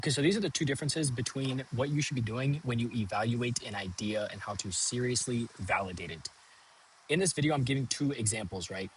Okay, so these are the two differences between what you should be doing when you evaluate an idea and how to seriously validate it. In this video, I'm giving two examples, right?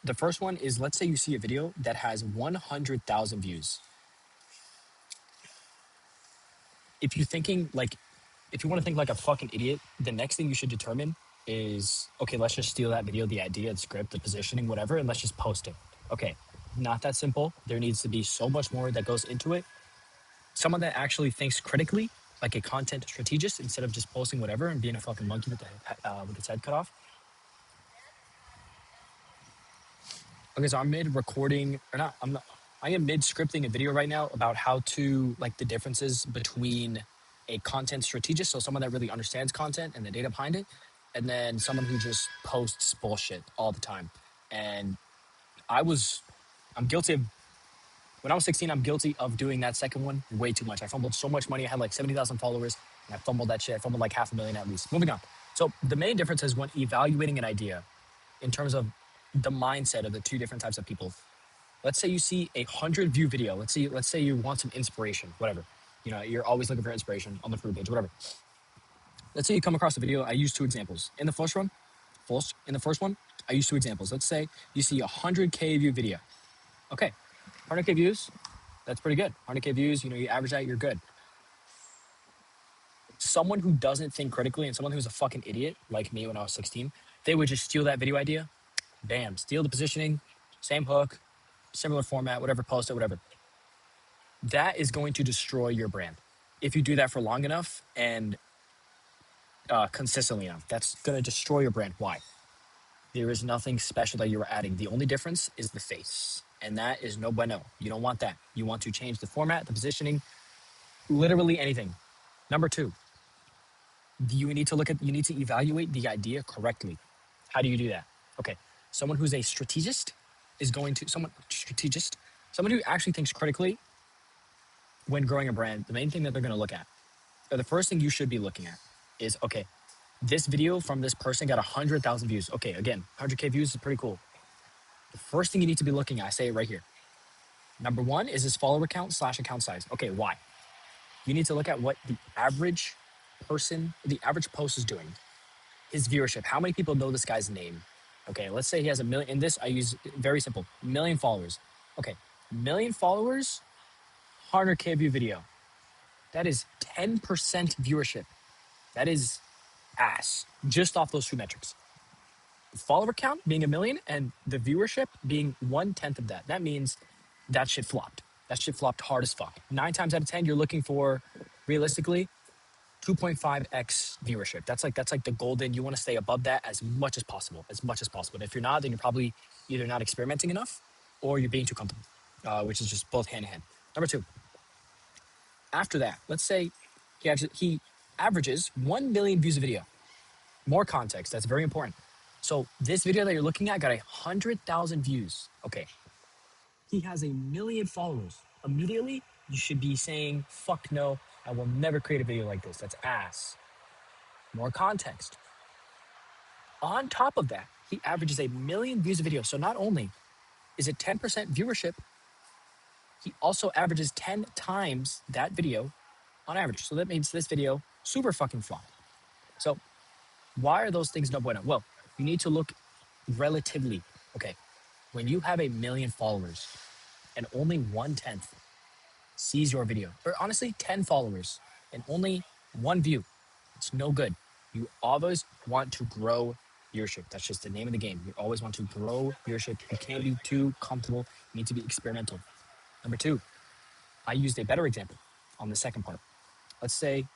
The first one is, let's say you see a video that has 100,000 views. If you want to think like a fucking idiot, the next thing you should determine is, okay, let's just steal that video, the idea, the script, the positioning, whatever, and let's just post it. Okay, not that simple. There needs to be so much more that goes into it. Someone that actually thinks critically, like a content strategist, instead of just posting whatever and being a fucking monkey with its head cut off. Okay, so I'm mid recording, or not. I am mid scripting a video right now about how to, like, the differences between a content strategist, so someone that really understands content and the data behind it, and then someone who just posts bullshit all the time. And I'm guilty of, when I was 16, I'm guilty of doing that second one way too much. I fumbled so much money. I had like 70,000 followers and I fumbled that shit. I fumbled like 500,000 at least. Moving on. So the main difference is when evaluating an idea in terms of the mindset of the two different types of people. Let's say you see a 100-view video. Let's say you want some inspiration, whatever. You know, you're always looking for inspiration on the fruit page, whatever. Let's say you come across a video. I use two examples. In the first one, I use two examples. Let's say you see a 100K view video. Okay, 100K views, that's pretty good. 100K views, you average that, you're good. Someone who doesn't think critically and someone who's a fucking idiot, like me when I was 16, they would just steal that video idea, bam, steal the positioning, same hook, similar format, whatever, post it, whatever. That is going to destroy your brand. If you do that for long enough and consistently enough, that's going to destroy your brand. Why? There is nothing special that you're adding. The only difference is the face. And that is no bueno. You don't want that. You want to change the format, the positioning, literally anything. Number two, you need to evaluate the idea correctly. How do you do that? Okay. Someone who's a strategist someone who actually thinks critically when growing a brand, the main thing that they're going to look at, or the first thing you should be looking at is, okay, this video from this person got 100,000 views. Okay, again, 100K views is pretty cool. The first thing you need to be looking at, I say it right here. Number one is his follower count / account size. Okay, why? You need to look at what the average post is doing. His viewership. How many people know this guy's name? Okay, let's say he has 1 million. In this, I use very simple, 1 million followers. Okay, 1 million followers, 100K view video. That is 10% viewership. That is ass, just off those two metrics. The follower count being 1 million and the viewership being 1/10 of that. That means that shit flopped. That shit flopped hard as fuck. 9 times out of 10, you're looking for, realistically, 2.5x viewership. That's like the golden. You want to stay above that as much as possible. And if you're not, then you're probably either not experimenting enough or you're being too comfortable, which is just both hand in hand. Number two, after that, let's say he averages 1 million views a video. More context. That's very important. So this video that you're looking at got 100,000 views. Okay. He has 1 million followers. Immediately, you should be saying, fuck no, I will never create a video like this. That's ass. More context. On top of that, he averages 1 million views a video. So not only is it 10% viewership, he also averages 10 times that video on average. So that means this video super fucking flop. So why are those things no bueno? Well, you need to look relatively. Okay, when you have 1 million followers and only 1/10 sees your video, or honestly 10 followers and only 1 view, it's no good. You always want to grow viewership. That's just the name of the game. You always want to grow viewership. You can't be too comfortable. You need to be experimental. Number two, I used a better example on the second part. Let's say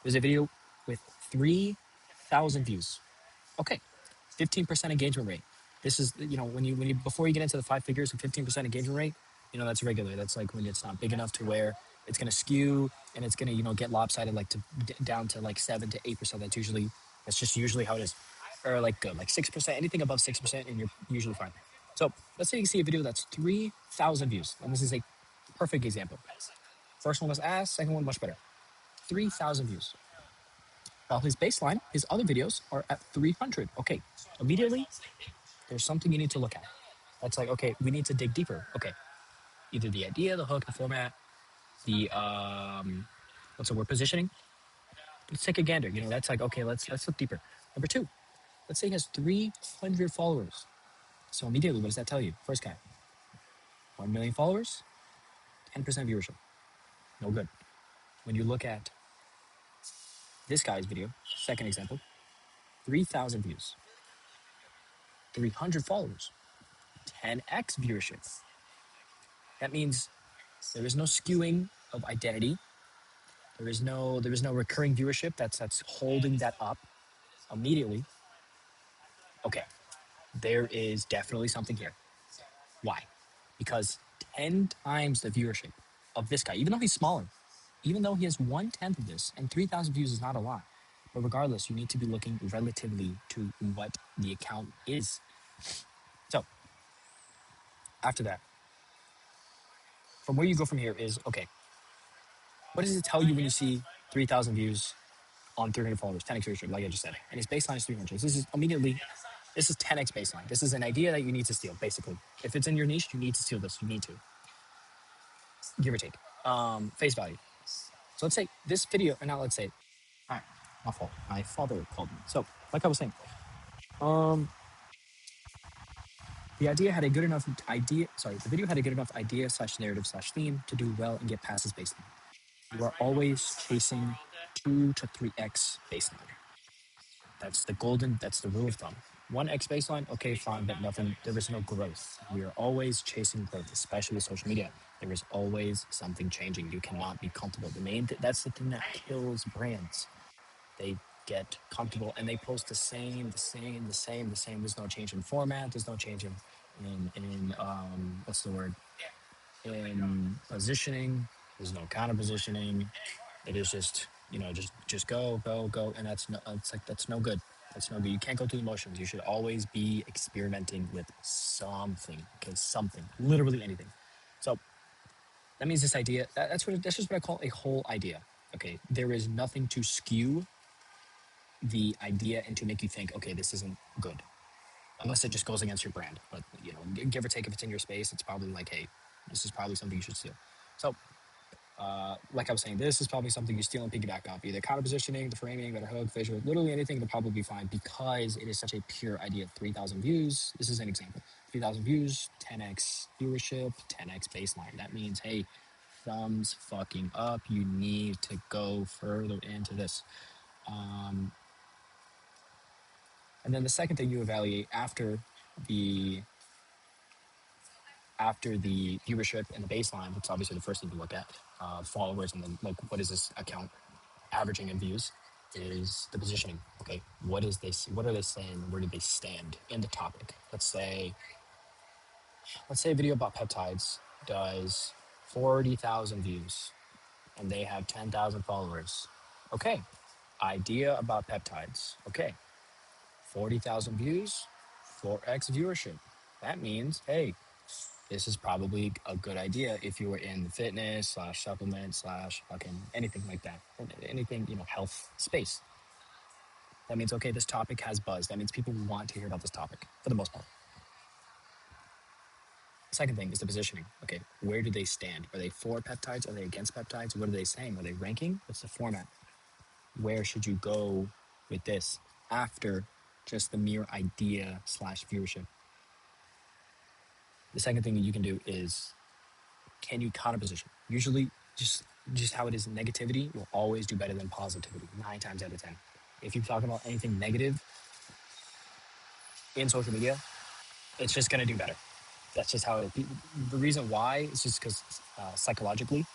there's a video with 3,000 views. Okay, 15% engagement rate. This is, when you before you get into the 5 figures, a 15% engagement rate, that's regular. That's like when it's not big enough to where it's going to skew and it's going to, get lopsided, like down to like 7 to 8%. That's just usually how it is. Or like good, like 6%, anything above 6%, and you're usually fine. So let's say you see a video that's 3,000 views. And this is a perfect example. First one was ass, second one much better. 3,000 views. While his baseline, his other videos are at 300. Okay, immediately, there's something you need to look at. That's like, okay, we need to dig deeper. Okay, either the idea, the hook, the format, the what's the word, positioning. Let's take a gander. That's like, okay, let's look deeper. Number two, let's say he has 300 followers. So immediately, what does that tell you? First guy, 1 million followers, 10% viewership. No good. When you look at this guy's video, second example, 3,000 views, 300 followers, 10x viewership. That means there is no skewing of identity. There is no recurring viewership that's holding that up immediately. Okay, there is definitely something here. Why? Because 10 times the viewership of this guy, even though he's smaller, even though he has 1/10 of this, and 3,000 views is not a lot. But regardless, you need to be looking relatively to what the account is. So after that, from where you go from here is, okay, what does it tell you when you see 3,000 views on 300 followers, 10x viewership, like I just said, and his baseline is 300. This is 10x baseline. This is an idea that you need to steal, basically. If it's in your niche, you need to steal this. You need to, give or take. Face value. So let's say this video, or now let's say, all right, my fault. My father called me. So, like I was saying, um, the video had a good enough idea slash narrative slash theme to do well and get past its baseline. You are always chasing 2 to 3x baseline. That's the rule of thumb. 1x baseline, okay, fine, but nothing, there is no growth. We are always chasing growth, especially with social media. There is always something changing. You cannot be comfortable. That's the thing that kills brands. They get comfortable and they post the same. There's no change in format. There's no change in what's the word? In positioning. There's no counter positioning. It is just, just go, and that's no good. That's no good. You can't go through the motions. You should always be experimenting with something. Okay, something, literally anything. So that means this idea. That's just what I call a whole idea. Okay, there is nothing to skew the idea and to make you think, okay, this isn't good, unless it just goes against your brand. But give or take, if it's in your space, it's probably like, hey, this is probably something you should steal. So like I was saying, this is probably something you steal and piggyback off. Either counter positioning, the framing, better hook, visual, literally anything will probably be fine because it is such a pure idea. 3,000 views. This is an example. 3,000 views, 10x viewership, 10x baseline. That means, hey, thumbs fucking up. You need to go further into this. And then the second thing you evaluate the after the viewership and the baseline, that's obviously the first thing to look at, followers, and then like, what is this account averaging in views, is the positioning. Okay, what are they saying? Where do they stand in the topic? Let's say a video about peptides does 40,000 views and they have 10,000 followers. Okay, idea about peptides. Okay, 40,000 views, 4x viewership. That means, hey, this is probably a good idea if you were in the fitness slash supplement slash fucking anything like that. Anything, health space. That means, okay, this topic has buzz. That means people want to hear about this topic for the most part. Second thing is the positioning. Okay, where do they stand? Are they for peptides? Are they against peptides? What are they saying? Are they ranking? What's the format? Where should you go with this after just the mere idea slash viewership? The second thing that you can do is, can you counter position? Usually, just how it is, negativity will always do better than positivity 9 times out of 10. If you're talking about anything negative in social media, it's just going to do better. That's just how it is. The reason why is just because psychologically,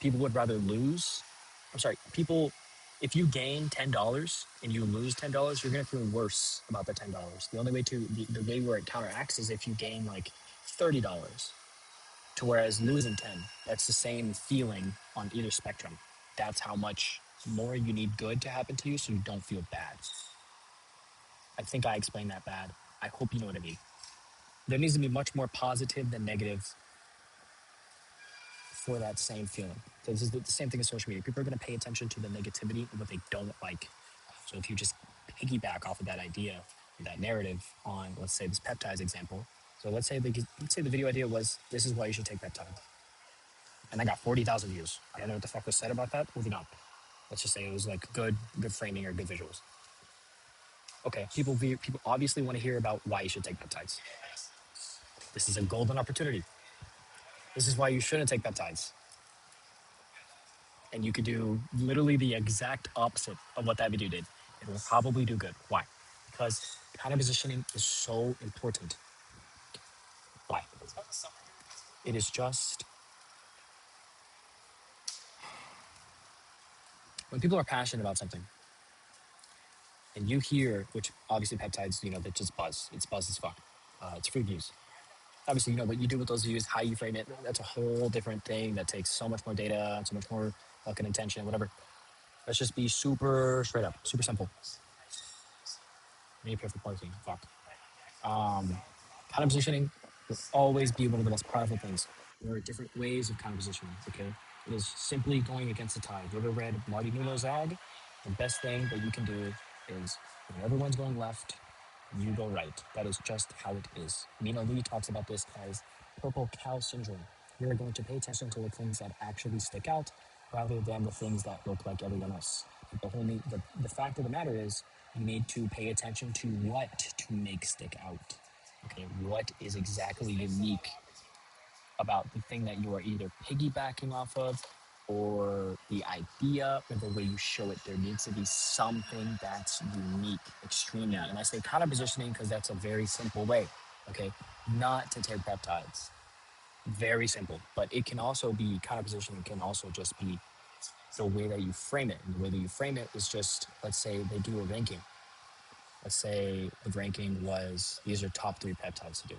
people would rather lose. I'm sorry, people, if you gain $10 and you lose $10, you're going to feel worse about the $10. The only way the way where it counteracts is if you gain like $30. To whereas losing 10, that's the same feeling on either spectrum. That's how much more you need good to happen to you so you don't feel bad. I think I explained that bad. I hope you know what I mean. There needs to be much more positive than negative for that same feeling. So this is the same thing as social media. People are going to pay attention to the negativity and what they don't like. So if you just piggyback off of that idea, that narrative on, let's say, this peptides example. So let's say the video idea was, this is why you should take peptides. and I got 40,000 views. I don't know what the fuck was said about that. Moving on. Let's just say it was like good framing or good visuals. Okay, people obviously want to hear about why you should take peptides. This is a golden opportunity. This is why you shouldn't take peptides. And you could do literally the exact opposite of what that video did. It will probably do good. Why? Because kind of positioning is so important. Why? It is just when people are passionate about something and you hear, which obviously peptides, that just buzz. It's buzz as fuck. It's free views. Obviously, what you do with those views, how you frame it, that's a whole different thing that takes so much more data, so much more fucking attention, whatever. Let's just be super straight up, super simple. Maybe perfect parking. Fuck. Counter positioning will always be one of the most powerful things. There are different ways of counter positioning, okay? It is simply going against the tide. You ever read Marty Nuno's ad? The best thing that you can do is when everyone's going left, you go right. That is just how it is. Mina Lee talks about this as purple cow syndrome. You're going to pay attention to the things that actually stick out rather than the things that look like everyone else. The fact of the matter is you need to pay attention to what to make stick out. Okay, what is exactly unique about the thing that you are either piggybacking off of or the idea or the way you show it. There needs to be something that's unique, extremely. And I say counter positioning because that's a very simple way, okay? Not to take peptides. Very simple. But it can also be counter positioning, can also just be the way that you frame it. And the way that you frame it is just, let's say they do a ranking. Let's say the ranking was, these are top 3 peptides to do.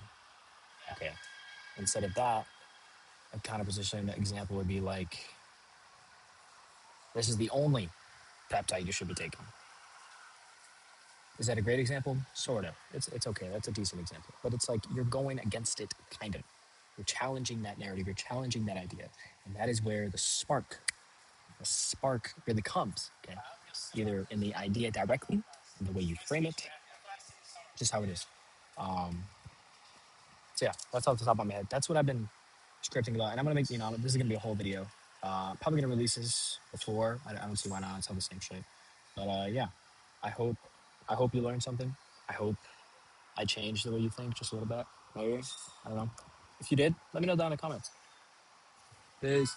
Okay. Instead of that, a counter position example would be like, this is the only peptide you should be taking. Is that a great example? Sort of. It's okay. That's a decent example. But it's like you're going against it, kind of. You're challenging that narrative. You're challenging that idea. And that is where the spark really comes. Okay? Either in the idea directly, in the way you frame it, just how it is. So yeah, that's off the top of my head. That's what I've been scripting about. And I'm going to make, this is going to be a whole video. Probably going to release this before. I don't see why not. It's all the same shit. But yeah, I hope you learned something. I hope I changed the way you think just a little bit. Maybe. I don't know. If you did, let me know down in the comments. Peace.